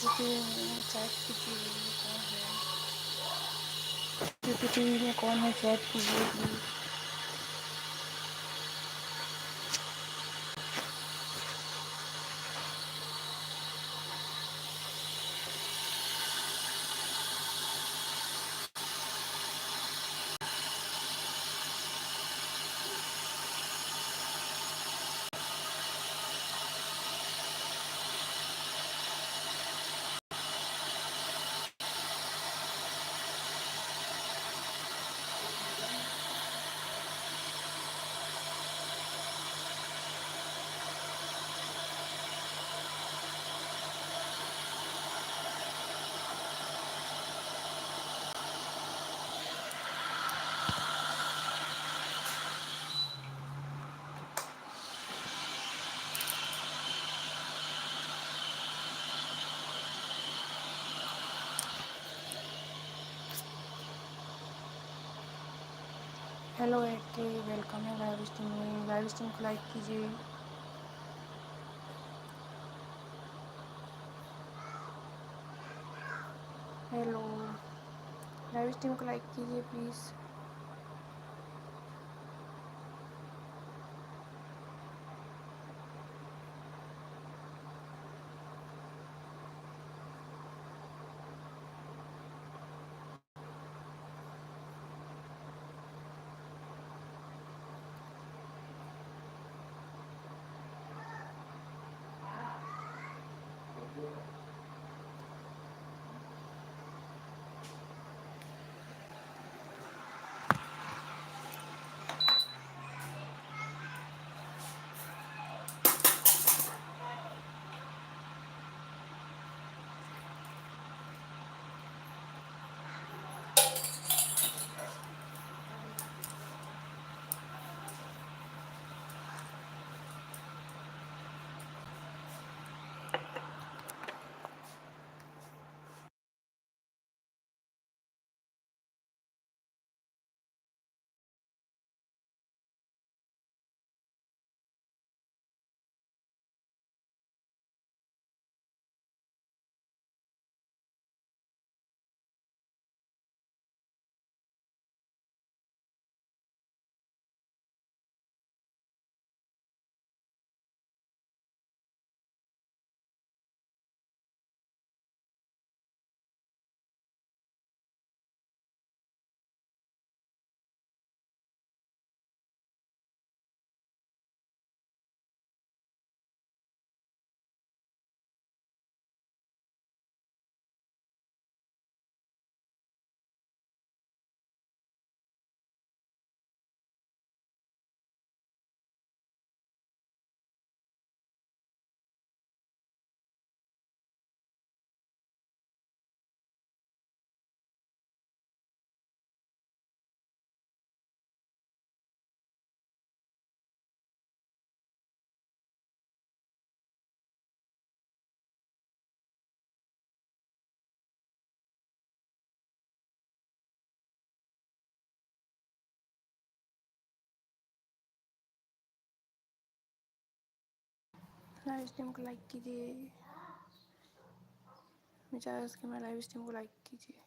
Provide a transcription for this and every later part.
में चैट कीजिए कौन है टीवी में कौन है चैट कीजिए प्लीज़। हेलो एके, वेलकम है लाइव स्ट्रीम में। लाइव स्ट्रीम को लाइक कीजिए। हेलो, लाइव स्ट्रीम को लाइक कीजिए प्लीज़। लाइव स्ट्रीम को लाइक कीजिए। मैं चाहे उसके मैं लाइव स्ट्रीम को लाइक कीजिए।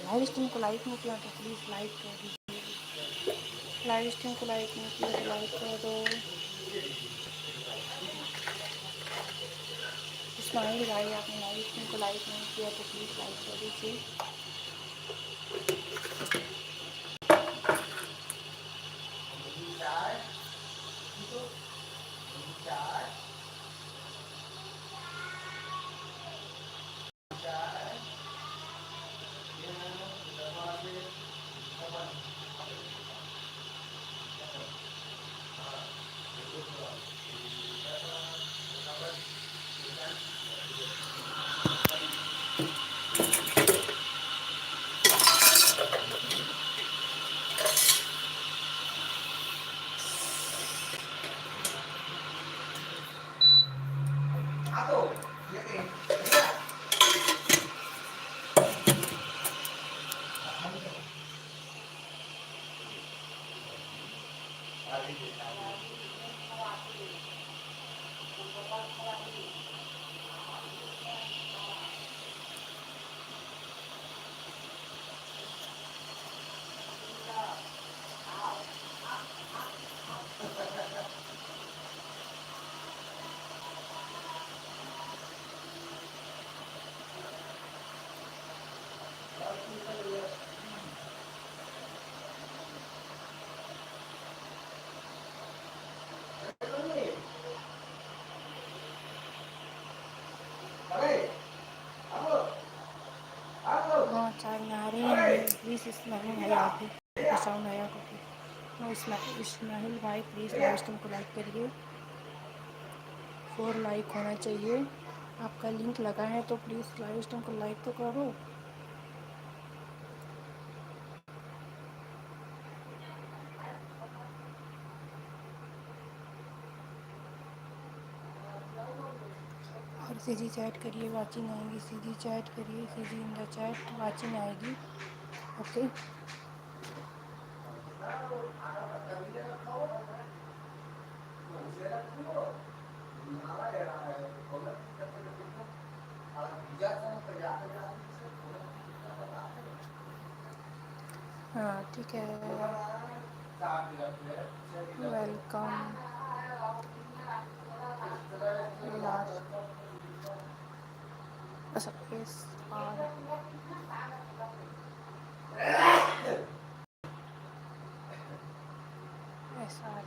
लाइव स्ट्रीम को लाइक नहीं किया तो प्लीज़ लाइक कर दीजिए। लाइव स्ट्रीम को लाइक नहीं किया तो लाइक कर दो। इस्माइल भाई आपने लाइव स्ट्रीम को लाइक नहीं किया तो प्लीज़ लाइक कर दीजिए। हाँ चाय बना रहे हैं प्लीज़। इस्माइल भाई आप भी साउंड आया क्योंकि नो इस्माइल भाई प्लीज़ लाइव स्ट्रीम को लाइक करिए। 4 लाइक होना चाहिए। आपका लिंक लगा है तो प्लीज़ लाइव स्ट्रीम को लाइक तो करो। और सीधी चैट करिए, वाचिंग आएगी। सीधी चैट करिए, सीधी इन द चैट वाचिंग आएगी। ओके हाँ ठीक है। Welcome S R S R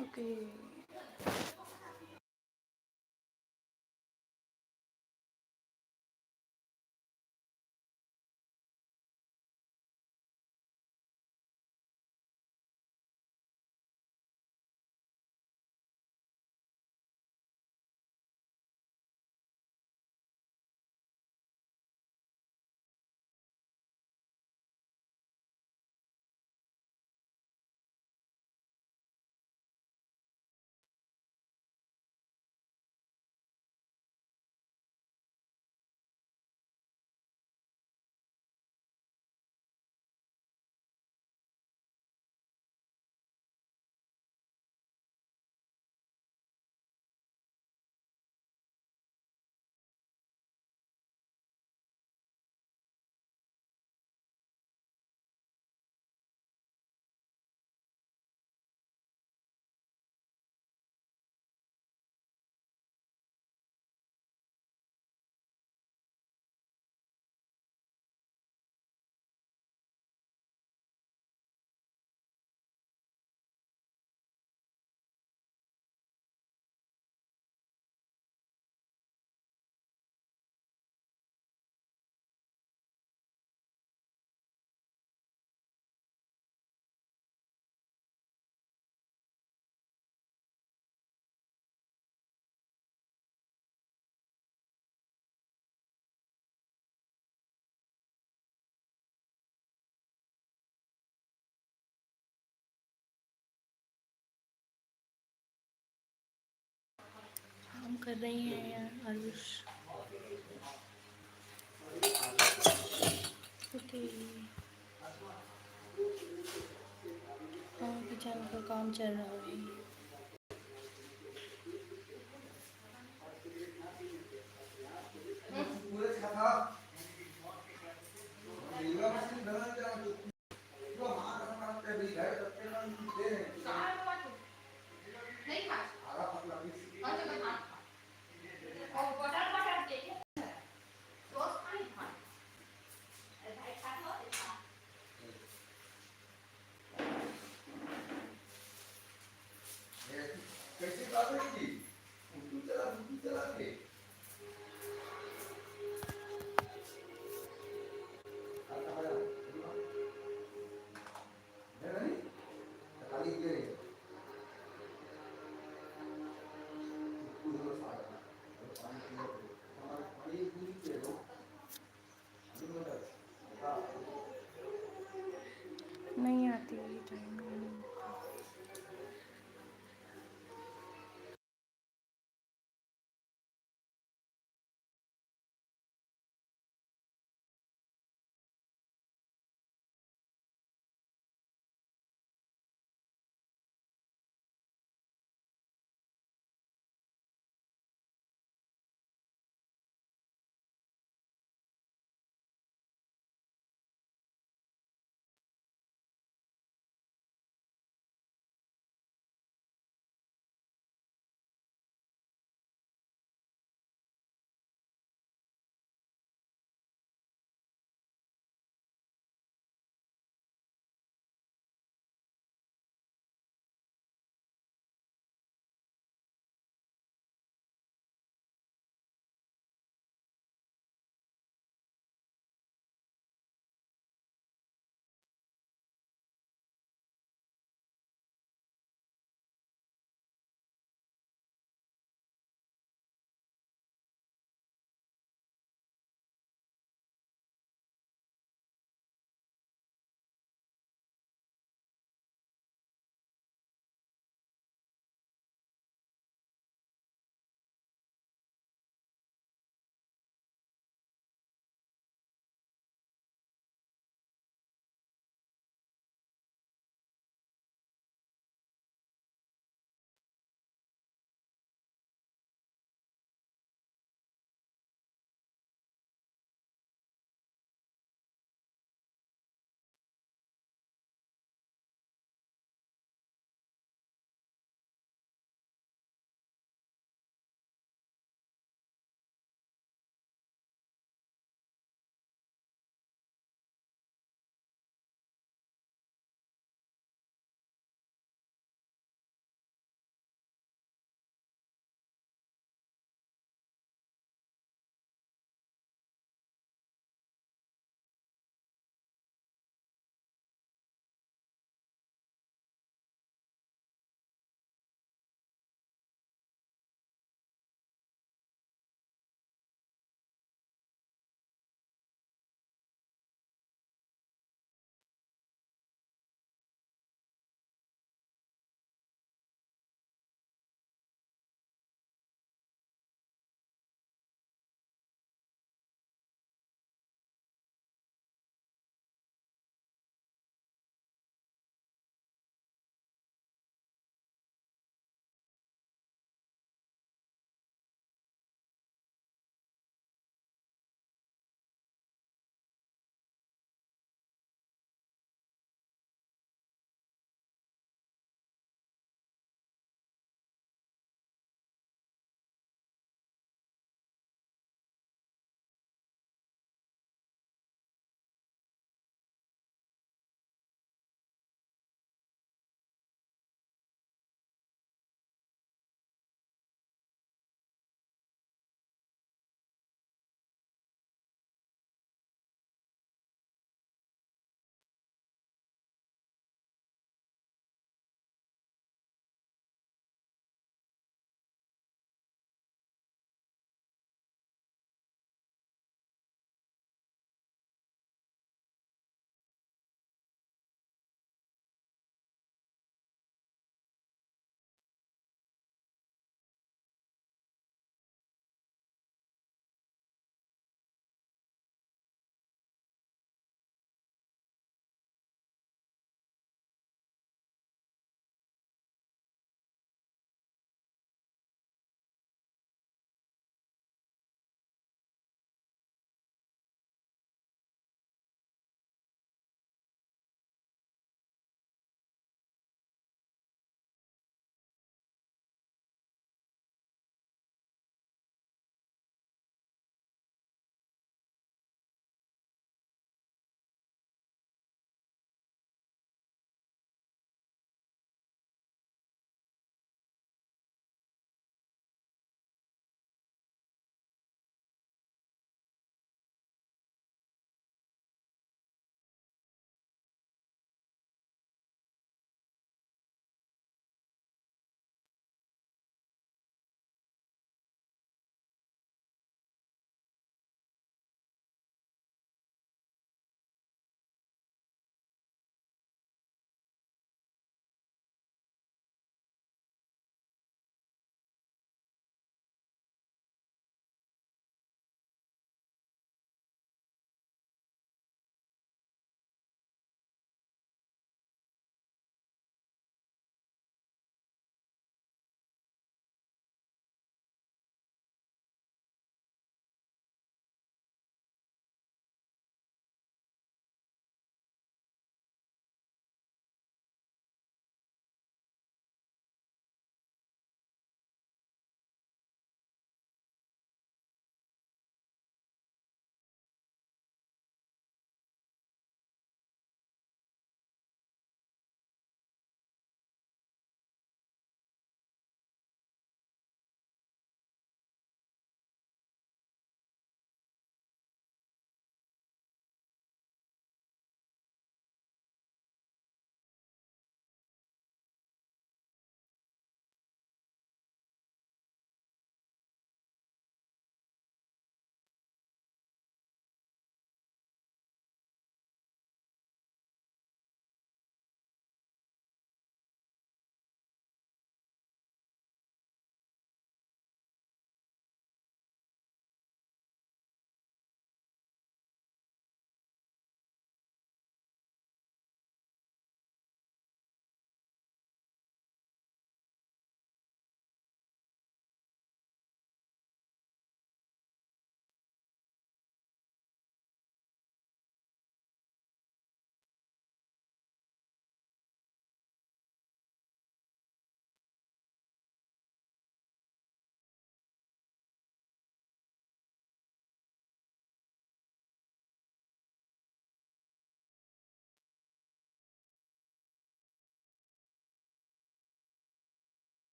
okay. कर रही हैं यार आरुष। ओके। हाँ किचन का काम चल रहा है।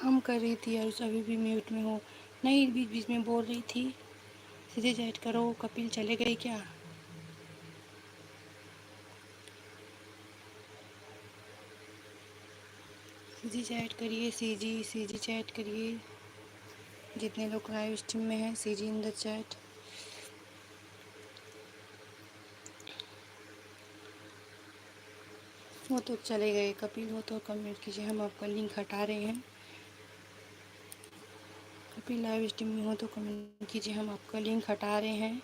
काम कर रही थी और अभी भी म्यूट में हो। नहीं, बीच बीच में बोल रही थी। सीधे चैट करो। कपिल चले गए क्या? सीधी चैट करिए। सीजी चैट करिए। जितने लोग लाइव स्ट्रीम में हैं, सीजी इन द चैट। वो तो चले गए कपिल, वो तो कमेंट कीजिए, हम आपका लिंक हटा रहे हैं। कपिल लाइव स्ट्रीम में हो तो कमेंट कीजिए, हम आपका लिंक हटा रहे हैं।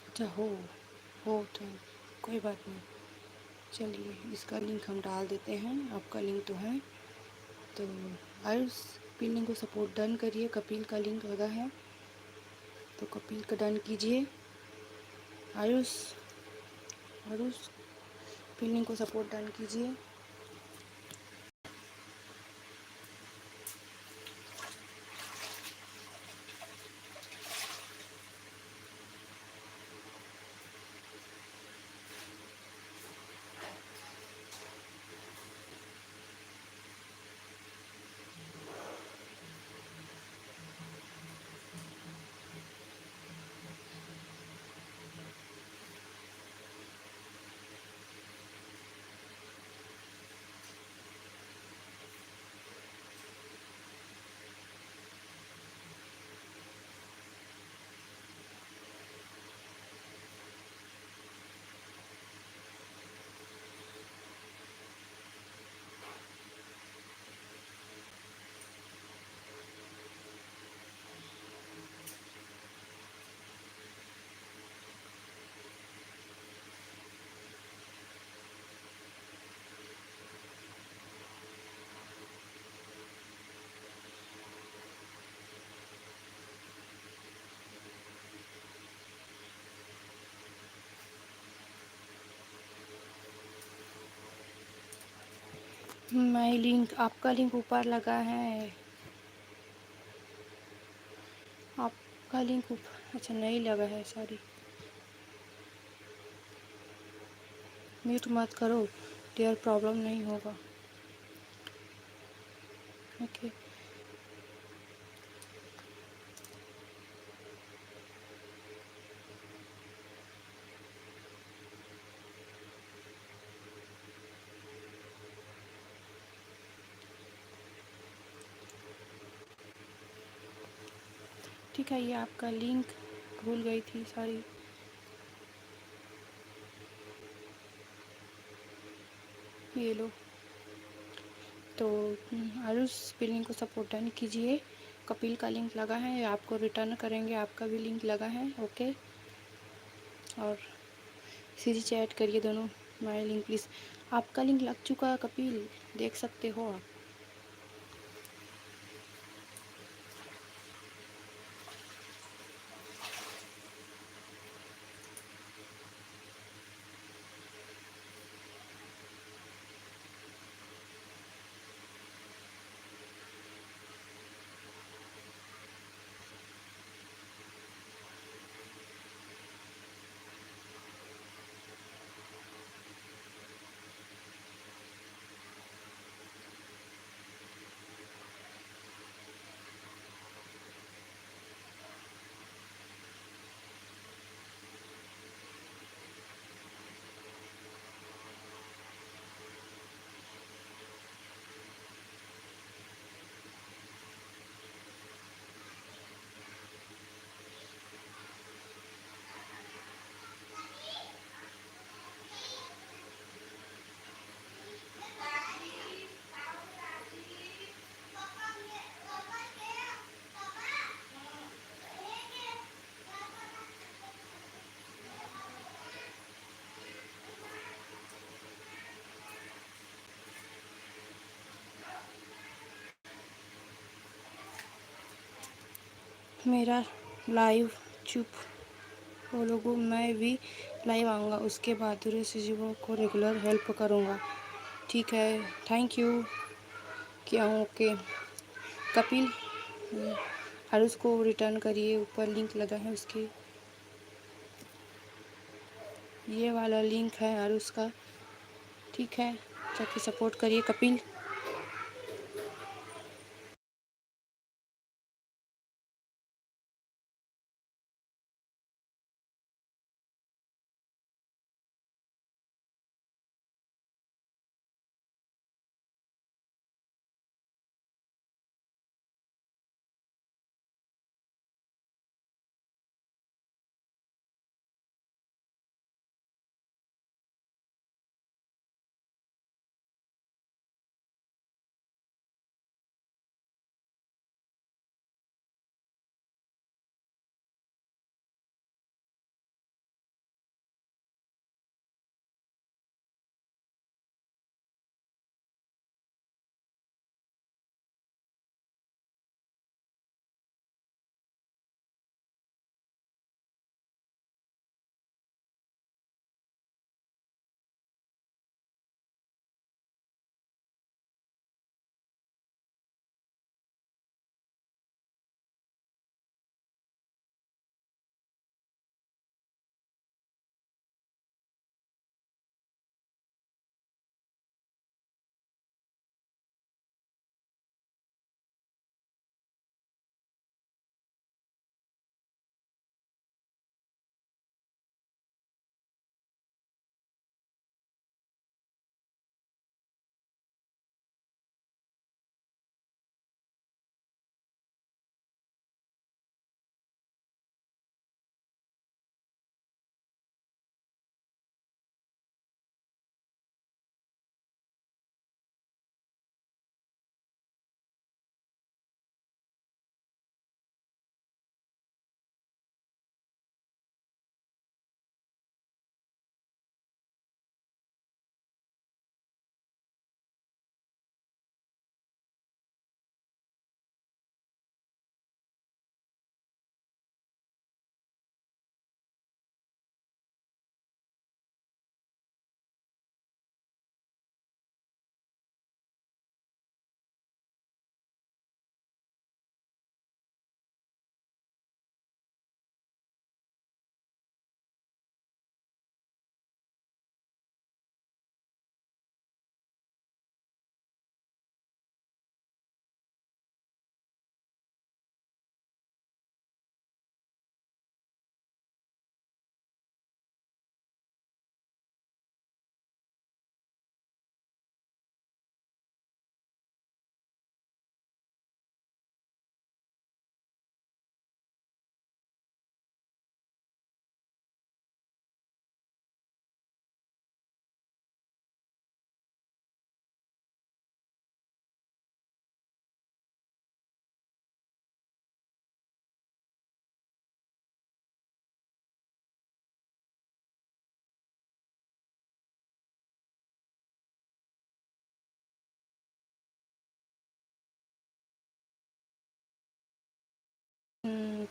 अच्छा हो तो कोई बात नहीं। चलिए, इसका लिंक हम डाल देते हैं। आपका लिंक तो है, तो आयुष कपिल लिंक को सपोर्ट डन करिए। कपिल का लिंक लगा है तो कपिल का डन कीजिए। आयुष आयुष कपिल लिंक को सपोर्ट डन कीजिए। माई लिंक, आपका लिंक ऊपर लगा है। आपका लिंक ऊपर, अच्छा नहीं लगा है, सॉरी। म्यूट मत करो डियर, प्रॉब्लम नहीं होगा। ओके, ठीक है। ये आपका लिंक भूल गई थी, सॉरी। ये लो। तो आयुष लिंक को सपोर्ट डन कीजिए। कपिल का लिंक लगा है, आपको रिटर्न करेंगे। आपका भी लिंक लगा है, ओके। और सीधी चैट करिए दोनों। My link please. आपका लिंक लग चुका है कपिल, देख सकते हो आप। मेरा लाइव चुप वो लोगों, मैं भी लाइव आऊँगा, उसके बाद दूसरे सजीवों को रेगुलर हेल्प करूँगा। ठीक है, थैंक यू। क्या हूँ, ओके। कपिल और उसको रिटर्न करिए, ऊपर लिंक लगा है उसके, ये वाला लिंक है और उसका, ठीक है, जाके सपोर्ट करिए कपिल।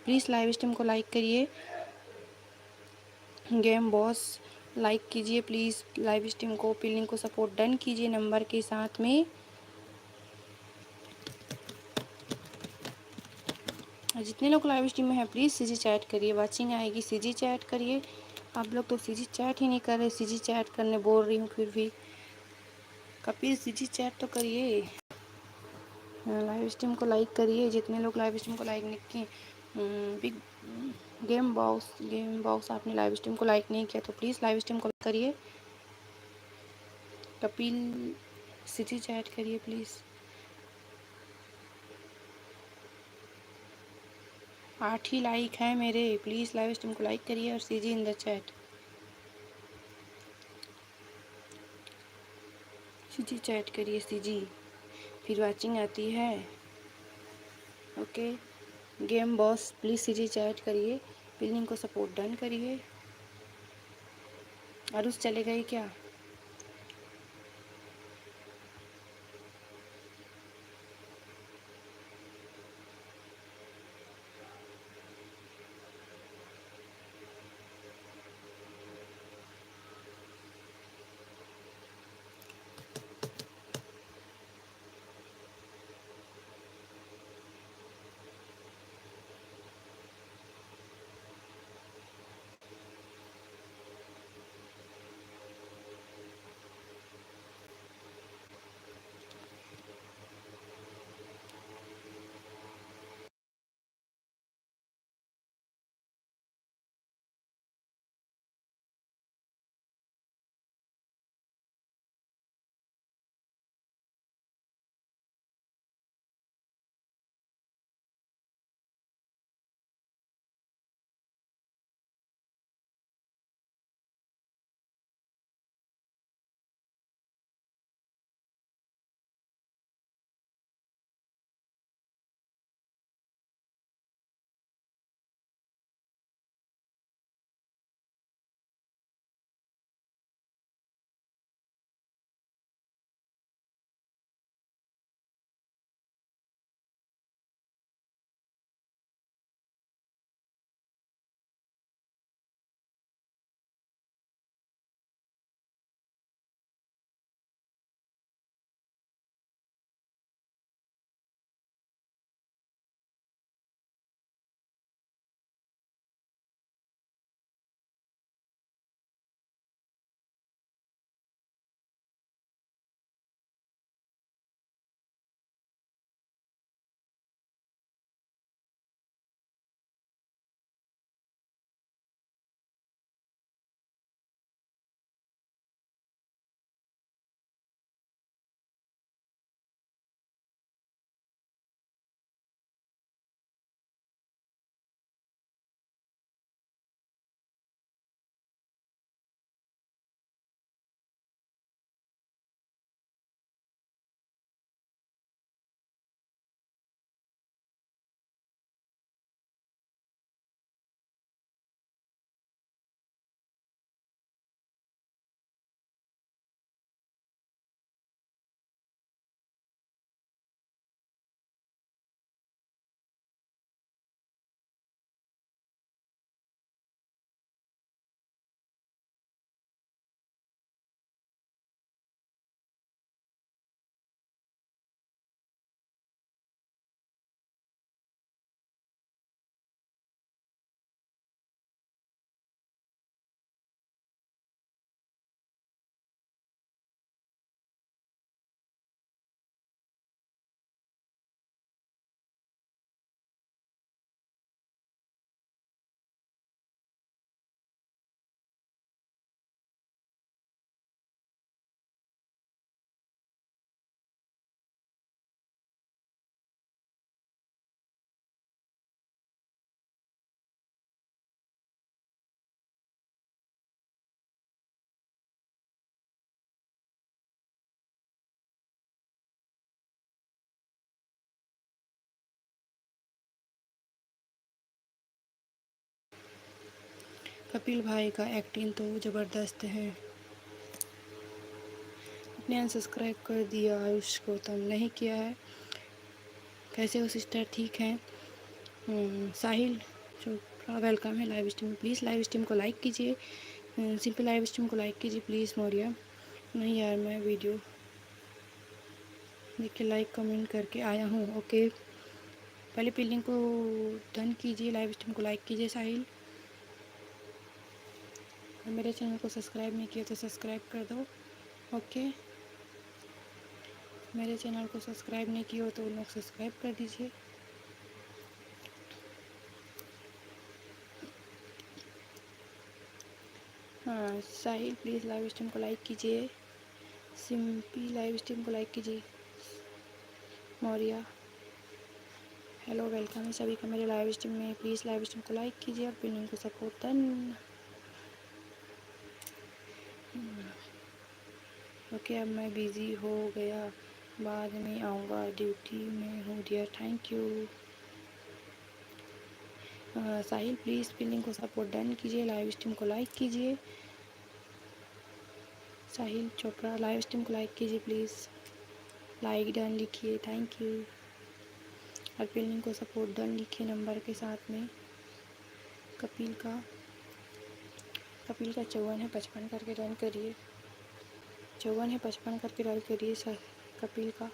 प्लीज़ लाइव स्ट्रीम को लाइक करिए, गेम बॉस लाइक कीजिए प्लीज़ लाइव स्ट्रीम को, पिलिंग को सपोर्ट डन कीजिए नंबर के साथ में। जितने लोग लाइव स्ट्रीम में हैं प्लीज़ सीजी चैट करिए, वाचिंग आएगी, सीजी चैट करिए। आप लोग तो सीजी चैट ही नहीं कर रहे, सीजी चैट करने बोल रही हूँ फिर भी। कपिल सीजी चैट तो करिए, लाइव स्ट्रीम को लाइक करिए जितने लोग लाइव स्ट्रीम को लाइक नहीं किए। बिग गेम बॉक्स आपने लाइव स्ट्रीम को लाइक नहीं किया तो प्लीज़ लाइव स्ट्रीम को लाइक करिए। कपिल सीजी चैट करिए प्लीज़। 8 ही लाइक है मेरे, प्लीज़ लाइव स्ट्रीम को लाइक करिए और CG in the chat, CG chat करिए सीजी, फिर वाचिंग आती है। Okay game boss please CG chat करिए, पिलिंग को सपोर्ट डन करिए। अरुष चले गए क्या? कपिल भाई का एक्टिंग तो ज़बरदस्त है। आपने अनसब्सक्राइब कर दिया आयुष गौतम, नहीं किया है। कैसे हो सिस्टर, ठीक हैं? साहिल चोपड़ा वेलकम है लाइव स्ट्रीम में। प्लीज़ लाइव स्ट्रीम को लाइक कीजिए, सिंपल लाइव स्ट्रीम को लाइक कीजिए प्लीज़। मौर्या नहीं यार, मैं वीडियो देख के लाइक कमेंट करके आया हूँ। ओके, पहले पिलिंग को डन कीजिए, लाइव स्ट्रीम को लाइक कीजिए साहिल। मेरे चैनल को सब्सक्राइब नहीं किया तो सब्सक्राइब कर दो। ओके, मेरे चैनल को सब्सक्राइब नहीं किया हो तो लोग सब्सक्राइब कर दीजिए। हाँ साहिल, प्लीज़ लाइव स्ट्रीम को लाइक कीजिए, सिंपली लाइव स्ट्रीम को लाइक कीजिए। मौर्या हेलो, वेलकम है सभी का मेरे लाइव स्ट्रीम में। प्लीज़ लाइव स्ट्रीम को लाइक कीजिए और पिनिंग को सपोर्ट डन। ओके, अब मैं बिज़ी हो गया, बाद में आऊँगा, ड्यूटी में हूँ dear, thank you. Sahil please pinning को सपोर्ट डन कीजिए, लाइव स्ट्रीम को लाइक कीजिए। साहिल चोपड़ा लाइव स्ट्रीम को लाइक कीजिए प्लीज़, लाइक डन लिखिए, थैंक यू। और पिनिंग को सपोर्ट डन लिखिए नंबर के साथ में। कपिल का 54 है 55 करके डन करिए, 54 है 55 करके डन करिए सर कपिल का।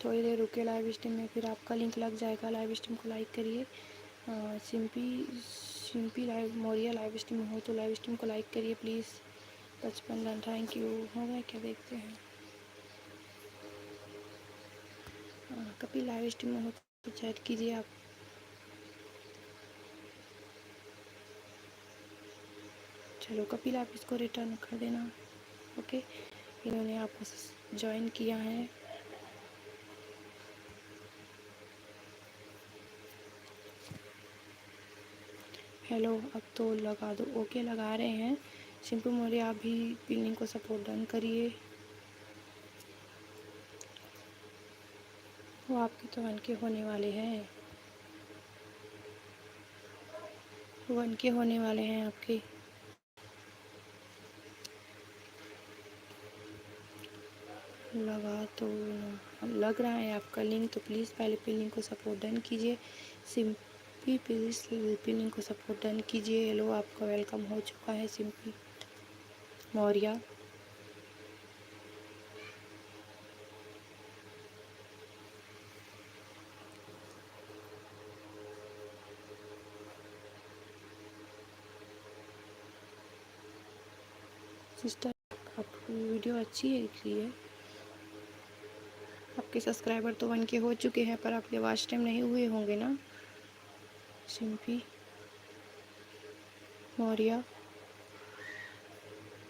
थोड़ी देर रुके लाइव स्ट्रीम में, फिर आपका लिंक लग जाएगा। लाइव स्ट्रीम को लाइक करिए। Simpy live Maurya live stream में हो तो लाइव स्ट्रीम को लाइक करिए प्लीज़। 55 run, thank you. हो गया क्या, देखते हैं। कपिल लाइव स्ट्रीम में हो तो चैट कीजिए आप। चलो कपिल, आप इसको रिटर्न कर देना। ओके, इन्होंने आपको ज्वाइन किया है। हेलो, अब तो लगा दो। ओके, लगा रहे हैं। सिंपल मौर्य आप भी पिनिंग को सपोर्ट डन करिए। वो आपके तो 1 के होने वाले हैं, 1 के होने वाले हैं आपके। लगा तो लग रहा है आपका लिंक, तो प्लीज़ पहले पिनिंग को सपोर्ट डन कीजिए। सिंपली प्लीज़ पिनिंग को सपोर्ट डन कीजिए। हेलो, आपका वेलकम हो चुका है सिंपली मौर्या। सिस्टर, आपकी वीडियो अच्छी है इसलिए। आपके सब्सक्राइबर तो 1 के हो चुके हैं, पर आपके वॉच टाइम नहीं हुए होंगे ना। सिंपी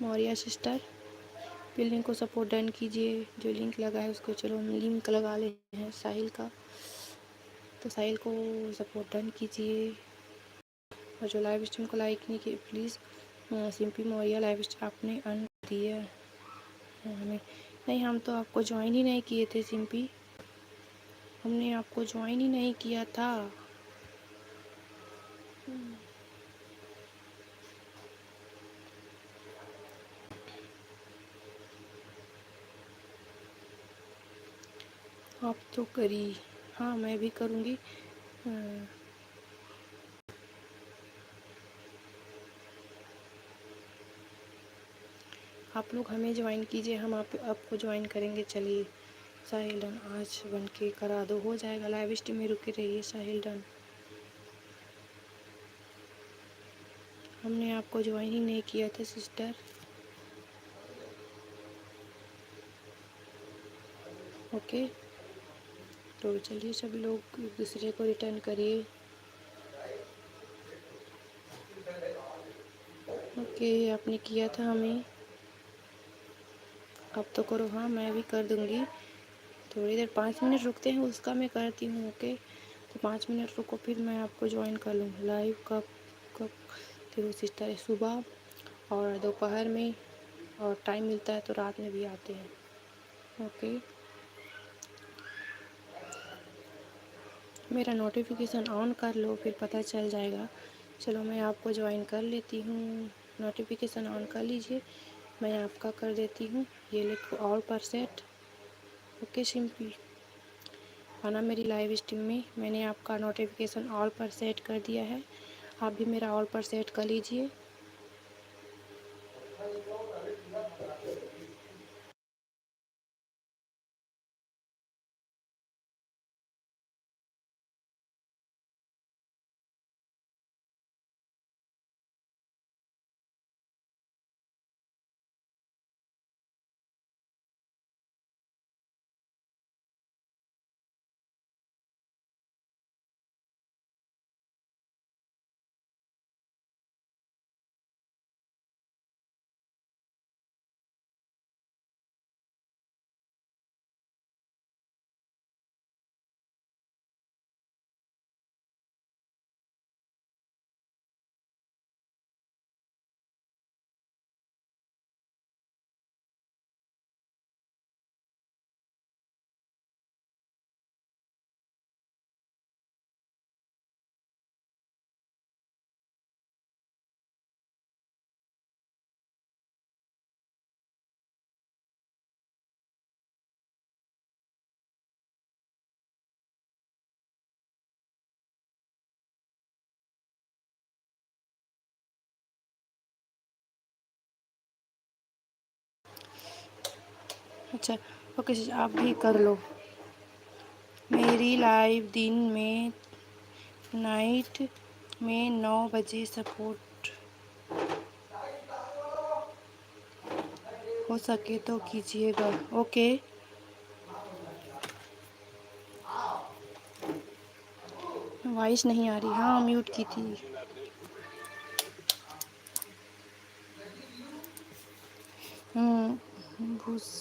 मौर्या सिस्टर, फिर लिंक को सपोर्ट डन कीजिए। जो लिंक लगा है उसको, चलो हम लिंक लगा ले हैं साहिल का, तो साहिल को सपोर्ट डन कीजिए। और जो लाइव स्ट्रीम को लाइक नहीं किए please. Simpy Maurya live stream आपने अन दिया हमें। नहीं, हम तो आपको ज्वाइन ही नहीं किए थे सिंपी, हमने आपको ज्वाइन ही नहीं किया था। आप तो करी, हाँ मैं भी करूँगी। आप लोग हमें ज्वाइन कीजिए, हम आपको ज्वाइन करेंगे। चलिए साहिल डन आज 1 के करा दो, हो जाएगा। लाइव स्ट्रीम में रुके रहिए साहिल डन। हमने आपको ज्वाइन ही नहीं किया था सिस्टर। ओके, तो चलिए सभी लोग एक दूसरे को रिटर्न करिए। ओके, आपने किया था हमें, अब तो करो। हाँ मैं भी कर दूँगी, थोड़ी देर 5 मिनट रुकते हैं, उसका मैं करती हूँ। ओके, तो 5 मिनट रुको, फिर मैं आपको ज्वाइन कर लूँगी। लाइव कब कब देखो सिस्टर, सुबह और दोपहर में, और टाइम मिलता है तो रात में भी आते हैं। ओके, मेरा नोटिफिकेशन ऑन कर लो, फिर पता चल जाएगा। चलो मैं आपको ज्वाइन कर लेती हूँ। नोटिफिकेशन ऑन कर लीजिए, मैं आपका कर देती हूँ। ये लिखो ऑल पर सेट। ओके सिंपली आना मेरी लाइव स्ट्रीम में। मैंने आपका नोटिफिकेशन ऑल पर सेट कर दिया है, आप भी मेरा ऑल पर सेट कर लीजिए। अच्छा ओके आप भी कर लो। मेरी लाइव दिन में नाइट में 9 बजे सपोर्ट हो सके तो कीजिएगा। ओके वॉइस नहीं आ रही। हाँ म्यूट की थी। भूस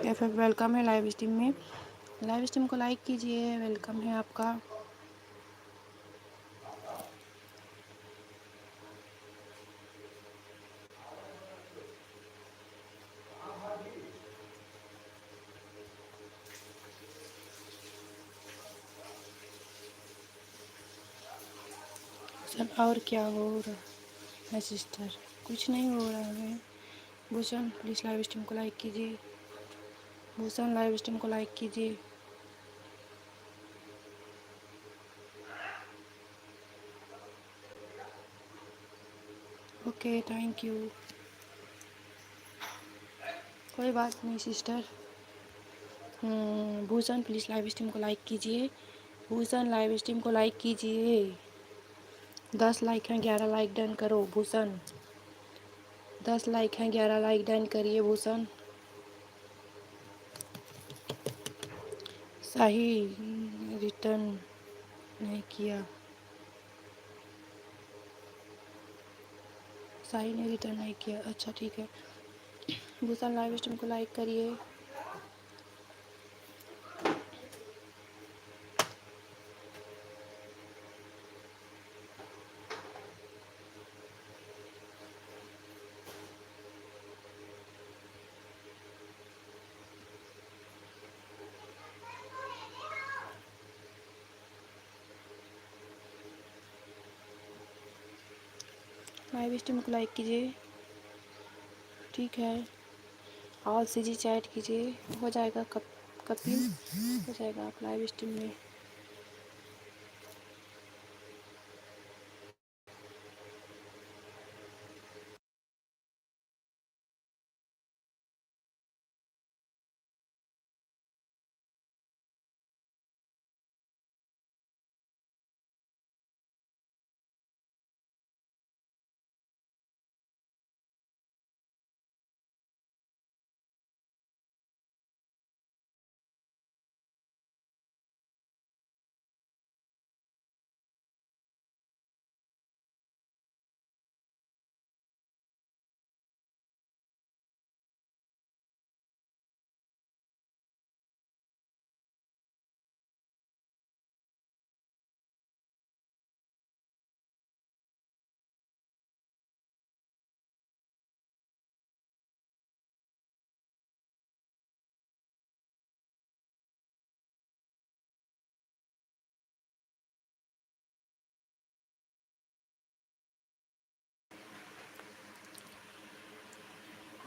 एफ वेलकम है लाइव स्ट्रीम में। लाइव स्ट्रीम को लाइक कीजिए, वेलकम है आपका। सर और क्या हो रहा है सिस्टर? कुछ नहीं हो रहा है। भूषण प्लीज़ लाइव स्ट्रीम को लाइक कीजिए। भूषण लाइव स्ट्रीम को लाइक कीजिए। Okay thank you. कोई बात नहीं sister. Bhushan please live stream को लाइक कीजिए। भूषण लाइव स्ट्रीम को लाइक कीजिए। 10 लाइक हैं, 11 लाइक डन करो भूषण। 10 लाइक हैं, 11 लाइक डन करिए भूषण। साही रिटर्न नहीं किया। साही ने रिटर्न नहीं किया। अच्छा ठीक है। भूषण लाइव स्ट्रीम को लाइक करिए। लाइव स्ट्रीम को लाइक कीजिए। ठीक है। ऑल सीजी चैट कीजिए। हो जाएगा कपिल हो जाएगा आप लाइव स्ट्रीम में।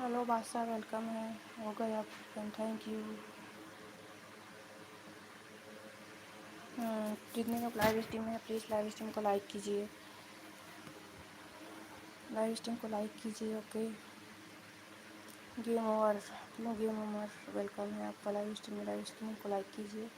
हेलो बादशाह, वेलकम है। हो गए आप? Thank you. जितने लोग लाइव स्ट्रीम है प्लीज़ लाइव स्ट्रीम को लाइक कीजिए, लाइव स्ट्रीम को लाइक कीजिए। Okay, game over. क्यों गेम ओवर? वेलकम है आपका लाइव स्ट्रीम में, लाइव स्ट्रीम को लाइक कीजिए।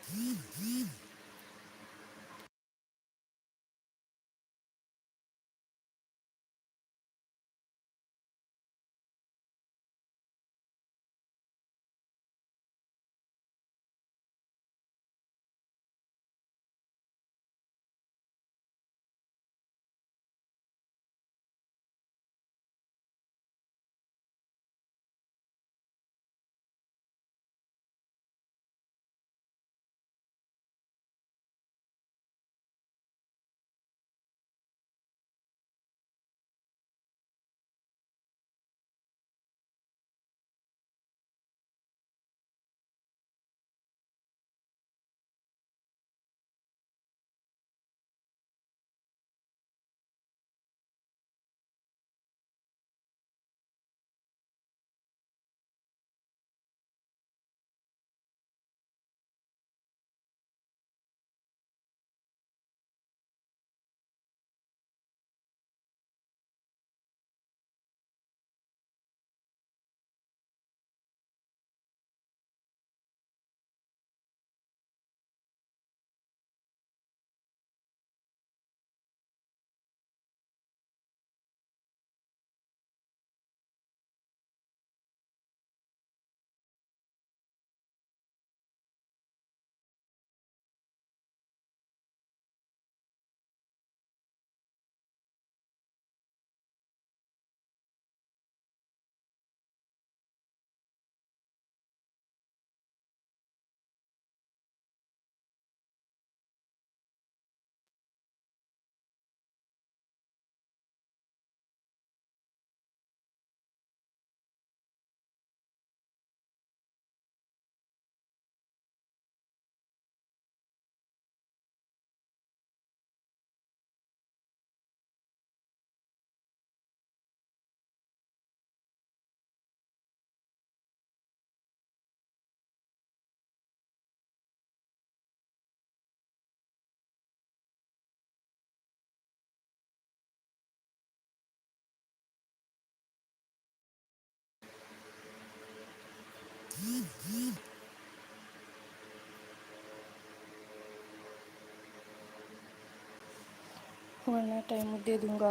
वरना टाइम दे दूँगा।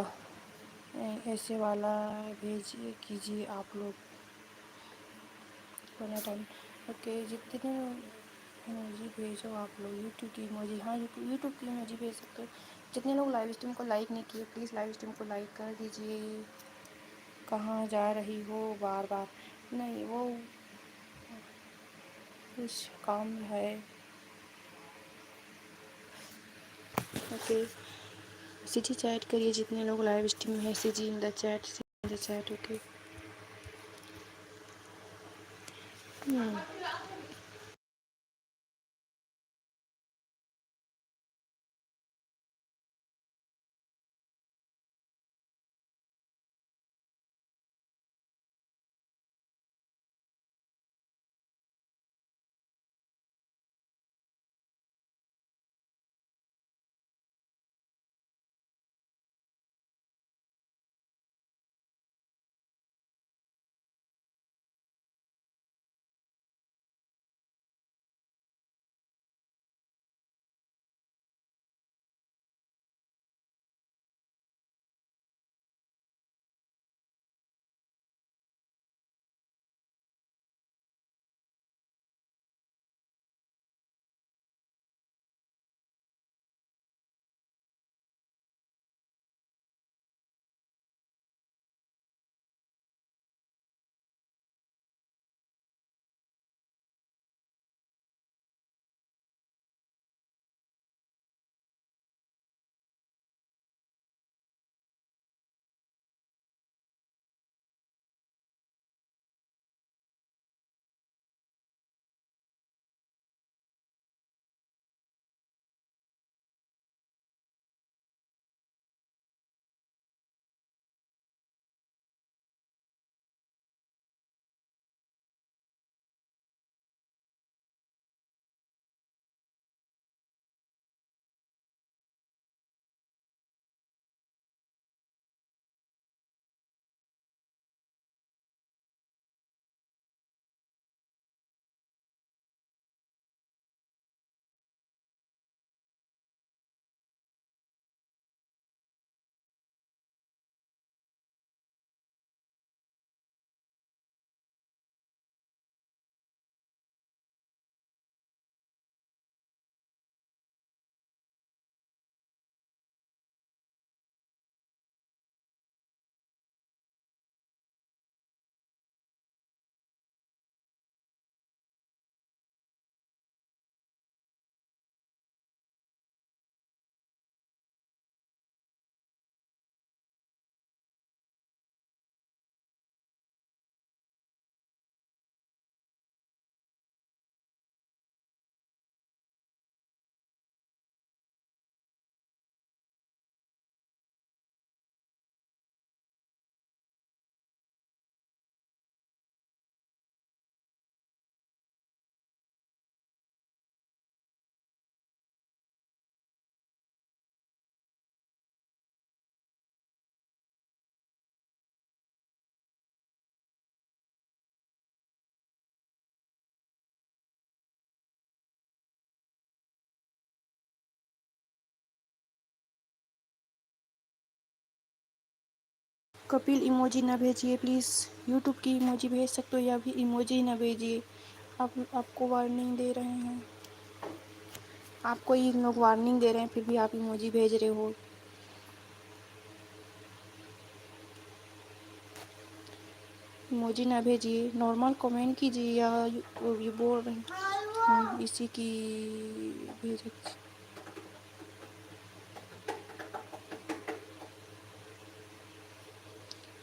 ऐसे वाला भेजिए कीजिए आप लोग, वरना टाइम। ओके, जितने इमोजी भेजो आप लोग। यूट्यूब की इमोजी, हाँ यूट्यूब की इमोजी भेज सकते हो। जितने लोग लाइव स्ट्रीम को लाइक नहीं किए प्लीज़ लाइव स्ट्रीम को लाइक कर दीजिए। कहाँ जा रही हो बार बार? नहीं, वो कुछ काम है। ओके, सीधी चैट करिए जितने लोग लाइव स्ट्रीम है। सीजी in the chat, see in the chat. Okay. Kapil emoji ना भेजिए प्लीज़। यूट्यूब की इमोजी भेज सकते हो या भी इमोजी ना भेजिए। आपको वार्निंग दे रहे हैं। आपको ये लोग वार्निंग दे रहे हैं फिर भी आप इमोजी भेज रहे हो। इमोजी ना भेजिए, नॉर्मल कमेंट कीजिए या ये बोल रहे हैं इसी की भेज।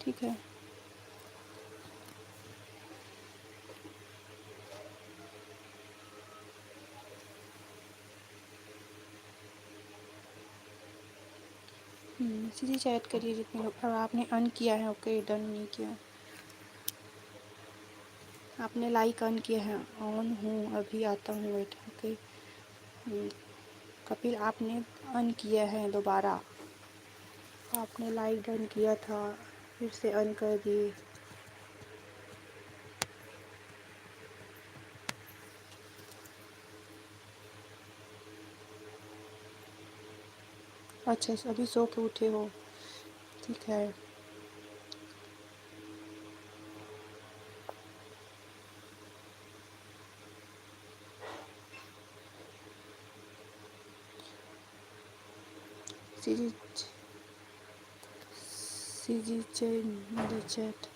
ठीक है। सीधी चैट करिए जितने लोग। और आपने अन किया है, ओके डन नहीं किया। आपने लाइक अन किया है। ऑन हूँ अभी आता हूँ, वेट ओके। कपिल आपने अन किया है दोबारा। आपने लाइक डन किया था, फिर से अन कर दिए। अच्छा अभी सो के उठे हो, ठीक है। सीजी सीजी चैट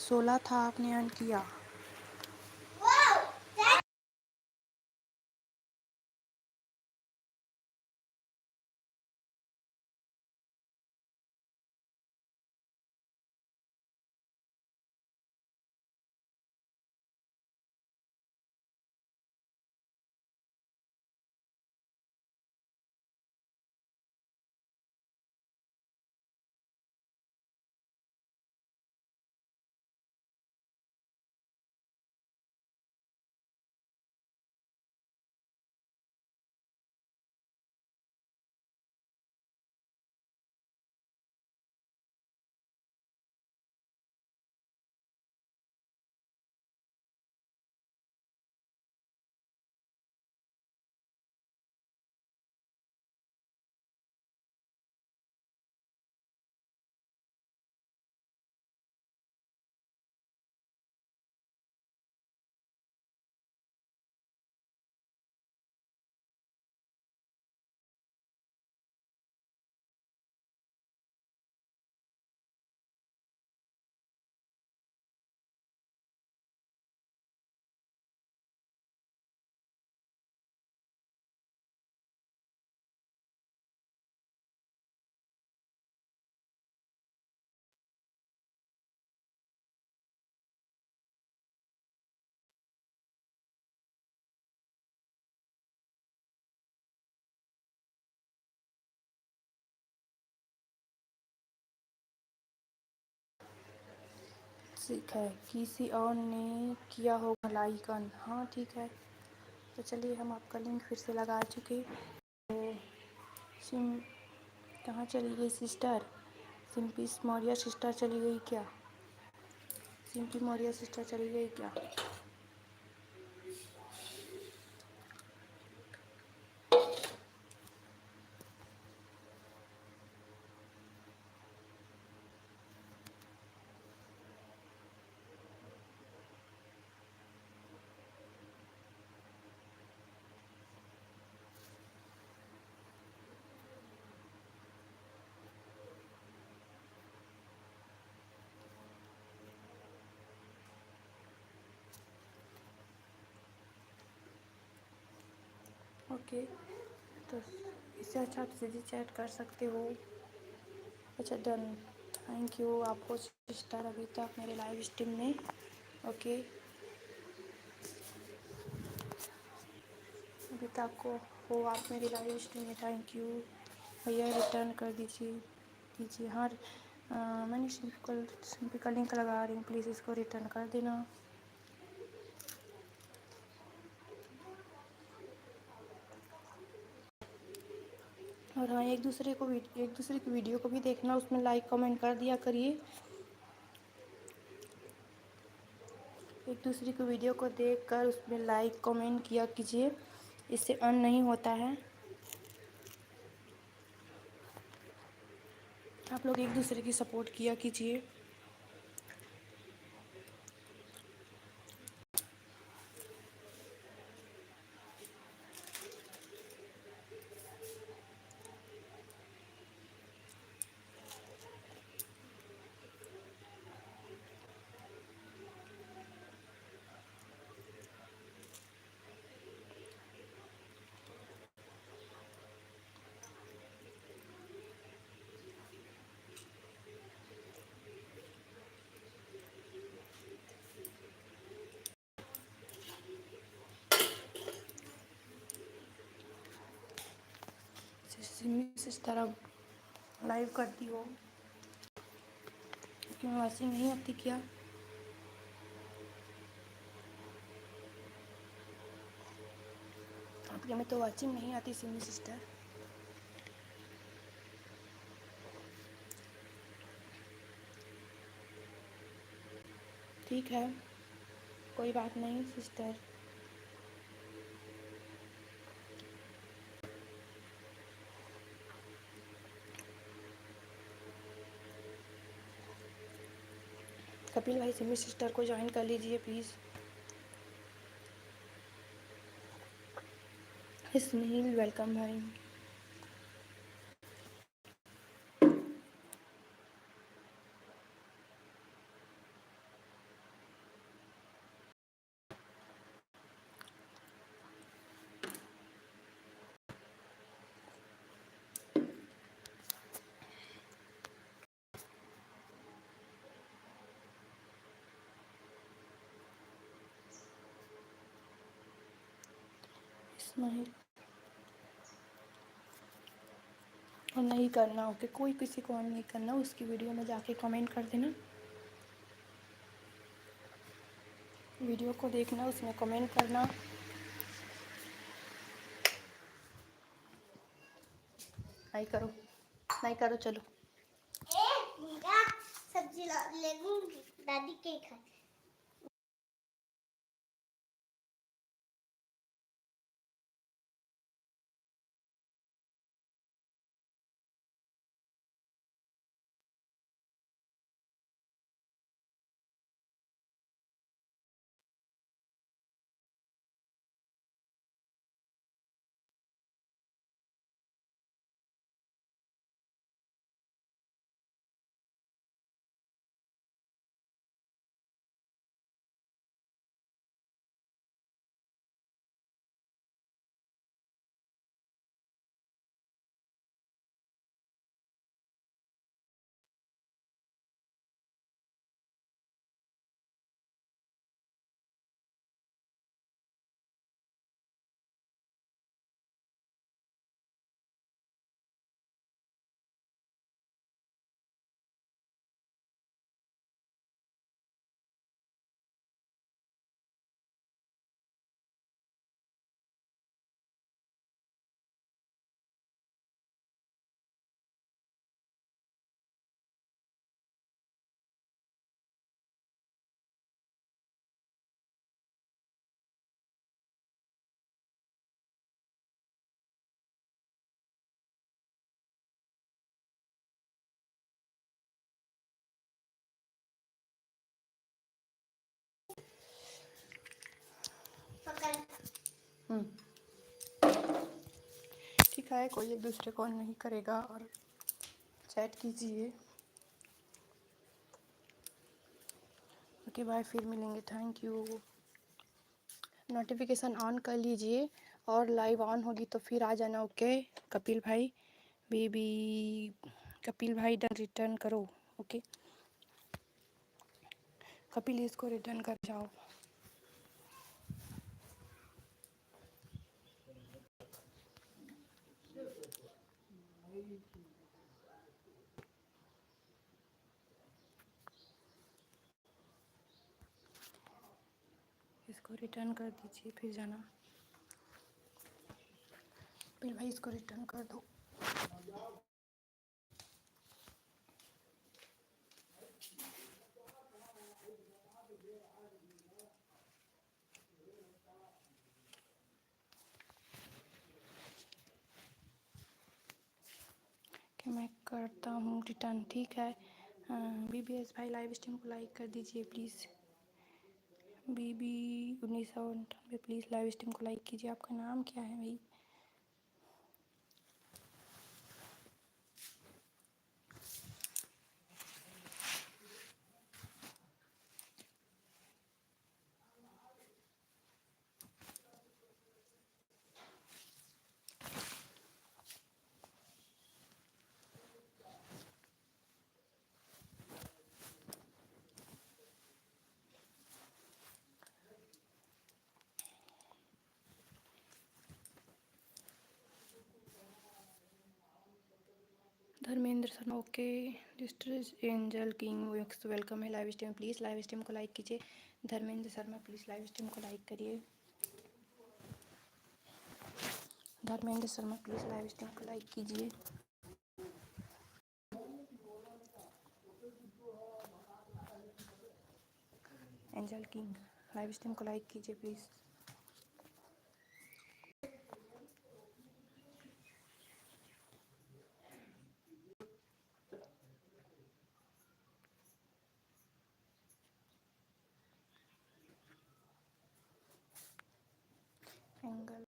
16 था आपने अन किया। ठीक है, किसी और ने किया होगा लाइक ऑन। हाँ ठीक है, तो चलिए हम आपका लिंक फिर से लगा चुके। तो सिम कहाँ चली गई सिस्टर? सिंपी मौर्य सिस्टर चली गई क्या? सिंपी मौर्य सिस्टर चली गई क्या? ओके, तो इससे अच्छा आप सीधी चैट कर सकते हो। अच्छा डन, थैंक यू आपको सिस्टर अभी तक मेरे लाइव स्ट्रीम में। ओके, अभी तक को हो आप मेरी लाइव स्ट्रीम में, थैंक यू। भैया रिटर्न कर दीजिए। हाँ मैंने सिंपल का लिंक लगा रही हूँ, प्लीज़ इसको रिटर्न कर देना। और हाँ एक दूसरे की वीडियो को भी देखना, उसमें लाइक कमेंट कर दिया करिए। एक दूसरे की वीडियो को देखकर उसमें लाइक कमेंट किया कीजिए, इससे अर्न नहीं होता है। आप लोग एक दूसरे की सपोर्ट किया कीजिए। सिमी सिस्टर अब लाइव करती हो क्यों? वॉचिंग नहीं आती क्या? आपके में तो वॉचिंग नहीं आती सिमी सिस्टर। ठीक है, कोई बात नहीं सिस्टर। कपिल भाई सिमी सिस्टर को ज्वाइन कर लीजिए प्लीज़। इस्माइल वेलकम भाई। इस्माइल और नहीं करना, ओके? कोई किसी को ऑन नहीं करना, उसकी वीडियो में जाके कमेंट कर देना। वीडियो को देखना, उसमें कमेंट करना। नहीं करो, नहीं करो, चलो। सब्जी ले लूंगी, दादी के खाए। ठीक है, कोई एक दूसरे को नहीं करेगा और चैट कीजिए। ओके बाय, फिर मिलेंगे। Thank you. नोटिफिकेशन ऑन कर लीजिए और लाइव ऑन होगी तो फिर आ जाना। ओके कपिल भाई, बेबी कपिल भाई रिटर्न करो। ओके कपिल, इसको रिटर्न कर जाओ। इसको रिटर्न कर दीजिए, फिर जाना। कपिल भाई इसको रिटर्न कर दो। कि मैं करता हूँ रिटर्न, ठीक है। BBS भाई लाइव स्ट्रीम को लाइक कर दीजिए please. BB 1998 please live stream को लाइक कीजिए। आपका नाम क्या है भाई? धर्मेंद्र शर्मा, ओके। डिस्ट्रिज एंजल किंग वेलकम है live stream, please live stream को लाइक कीजिए। Dharmendra Sharma please live stream को लाइक करिए। Dharmendra Sharma please live stream को लाइक कीजिए। एंजल किंग लाइव स्ट्रीम को लाइक कीजिए please. Angel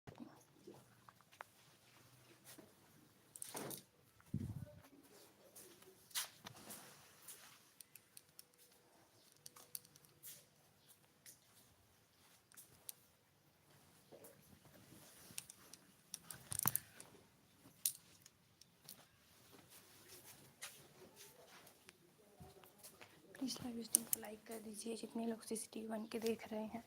please live stream को लाइक कर दीजिए जितने लोग CCTV 1 के देख रहे हैं।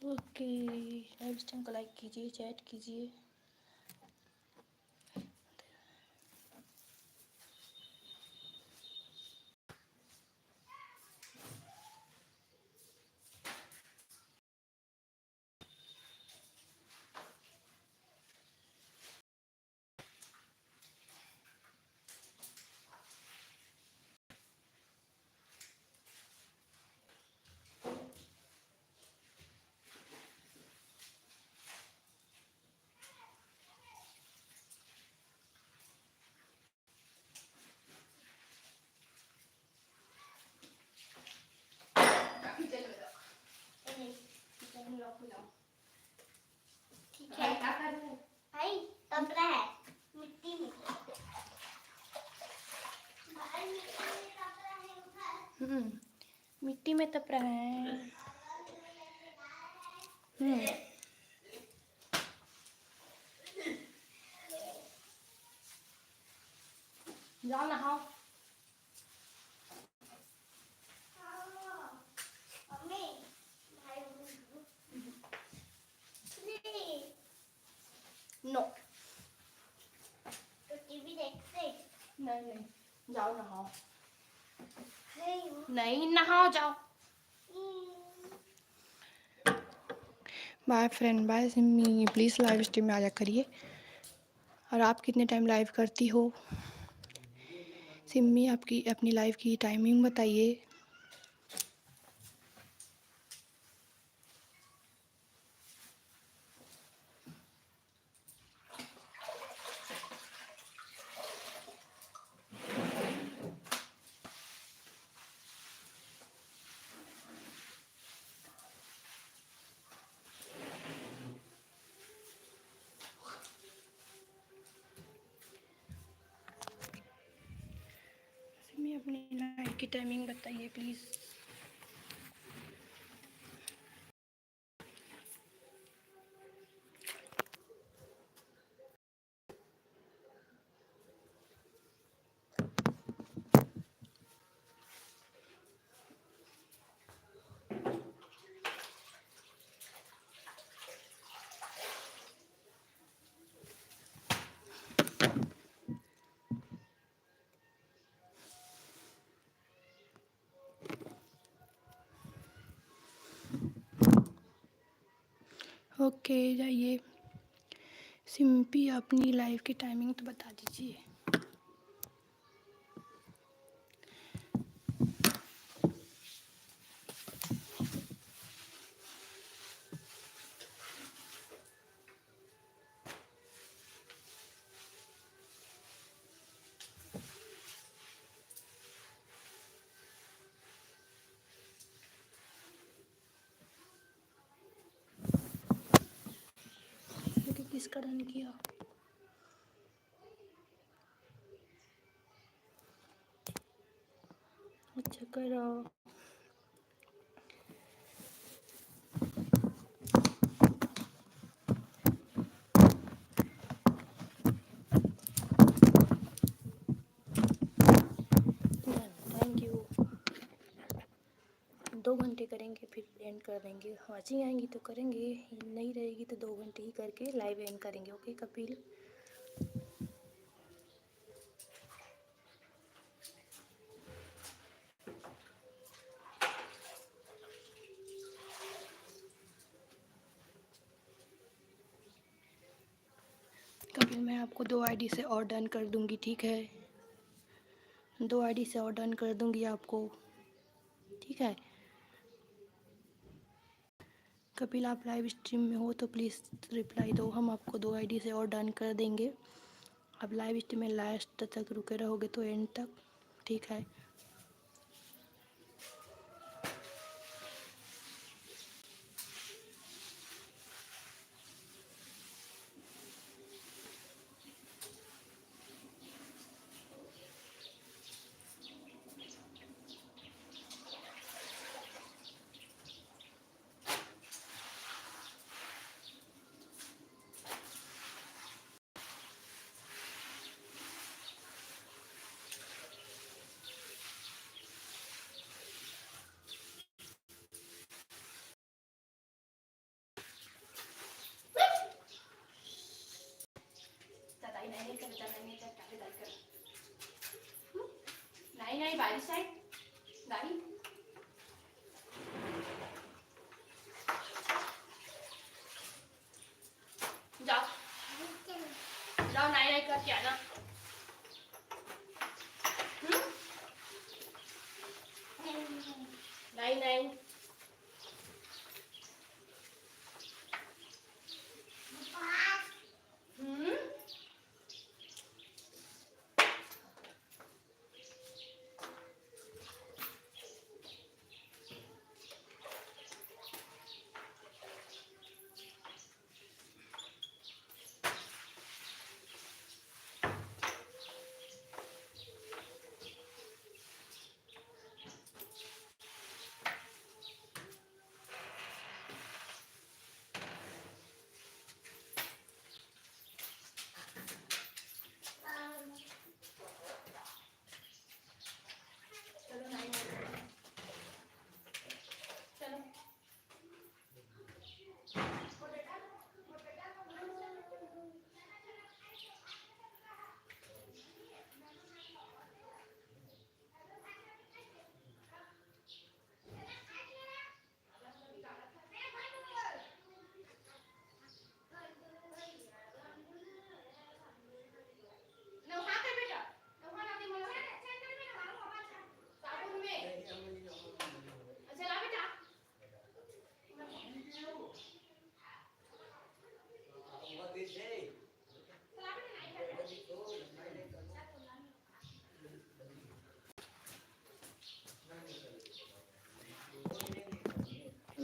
ओके लाइव स्ट्रीम को लाइक कीजिए, चैट कीजिए। ठीक है भाई तब रहा है मिट्टी में मिट्टी में तप रहा है। जाओ नहाओ। नो तो टीवी देखते नहीं नहीं जाओ नहाओ। नहीं नहाओ जाओ। Bye friend, bye Simmi, please live stream में आ जा करिए। और आप कितने टाइम लाइव करती हो सिम्मी? आपकी अपनी लाइव की टाइमिंग बताइए। सिम्मी अपनी लाइव की टाइमिंग बताइए प्लीज़। ओके जाइए। सिम्पी अपनी लाइव की टाइमिंग तो बता दीजिए। देखिए किसका डन किया। अच्छा करो। Thank you. 2 घंटे करेंगे फिर एंड कर देंगे। वाचिंग आएंगी तो करेंगे, नहीं रहेगी तो 2 घंटे ही करके लाइव एंड करेंगे। ओके कपिल। कपिल मैं आपको 2 आईडी से और डन कर दूंगी, ठीक है? 2 आईडी से और डन कर दूंगी आपको, ठीक है? कपिल आप लाइव स्ट्रीम में हो तो प्लीज़ रिप्लाई दो, हम आपको 2 आईडी से और डन कर देंगे। अब लाइव स्ट्रीम में लास्ट तक रुके रहोगे तो एंड तक, ठीक है? नहीं नहीं बारिश साइड गाड़ी जाओ जाओ, नहीं नहीं करके आना। नहीं नहीं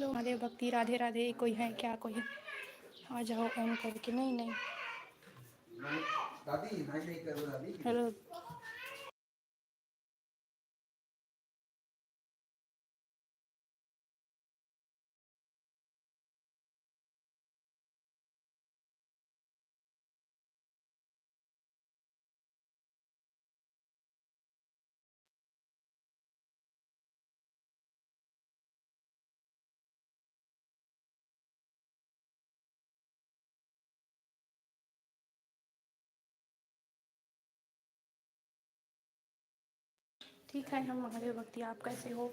हेलो महादेव भक्ति, राधे राधे। कोई है क्या? कोई आ जाओ ऑन करके। नहीं नहीं दादी, नहीं करो दादी। हेलो ठीक है, हम महादेव भक्ति। आप कैसे हो?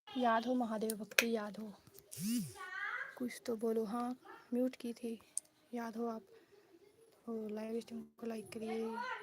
याद हो महादेव भक्ति? याद हो? कुछ तो बोलो। हाँ म्यूट की थी। याद हो आप? लाइव स्ट्रीम को लाइक करिए।